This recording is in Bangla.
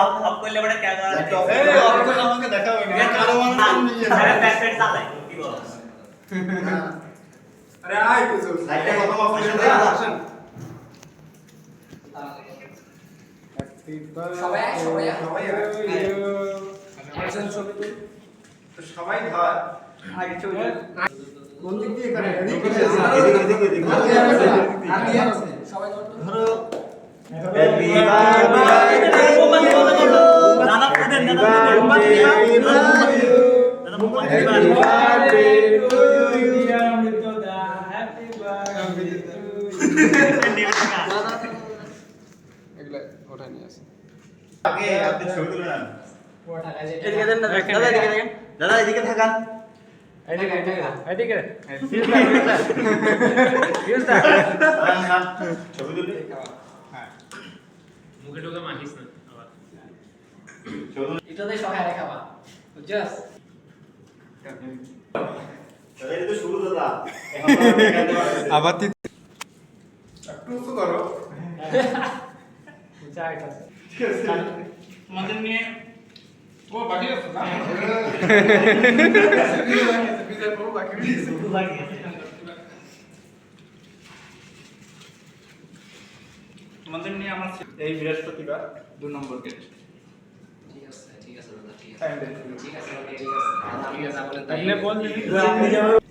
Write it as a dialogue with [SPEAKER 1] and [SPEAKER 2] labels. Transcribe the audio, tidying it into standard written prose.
[SPEAKER 1] आप করলে বড় क्या कर
[SPEAKER 2] এই অর্জন আমাকে দেখাও না কারো মানুষ নিয়ে
[SPEAKER 1] আরে ব্যাক সাইড চালাই কি বল
[SPEAKER 2] আরে আয় কিছু সাইডে কত অপশন আছে আসেন
[SPEAKER 3] সবাই
[SPEAKER 2] সবাই সবাই ধর আগে চলে কোন দিক দিয়ে করে এদিকে
[SPEAKER 3] সবাই
[SPEAKER 2] ধরো
[SPEAKER 1] হ্যাপি বার্থডে মোমবাতি বন্ধ করো দাদা পুদেন মোমবাতি
[SPEAKER 4] বার্থডে টু ইউ ডিয়ার অমৃতদা হ্যাপি বার্থডে টু ইউ
[SPEAKER 5] এগুলা ওটা নিয়ে আসে
[SPEAKER 2] আগে আপনি ছবি তুলে নেন
[SPEAKER 1] এদিকে দেন দাদা এদিকে দেখেন দাদা এদিকে থাকান
[SPEAKER 4] এদিকে
[SPEAKER 2] ছবি তুলে
[SPEAKER 6] মুখে ঢোকে মাখিস না আবার
[SPEAKER 3] এটাতে সবাই আরে খাবা বুঝছস
[SPEAKER 2] এই তো শুরু দাদা
[SPEAKER 5] আবার
[SPEAKER 2] একটু উঁচু করো
[SPEAKER 4] চাই
[SPEAKER 2] ঠিক আছে
[SPEAKER 6] আমাদের নিয়ে ও বাকি আছে না
[SPEAKER 2] বিজয় বড় বাকি আমাদের নিয়ে আমার এই বৃহস্পতিবার 2 নম্বর গেট
[SPEAKER 3] ঠিক আছে দাদা ঠিক আছে
[SPEAKER 2] টাইম
[SPEAKER 3] ঠিক আছে ঠিক আছে আপনি যা বলেন তাই
[SPEAKER 4] আপনি বল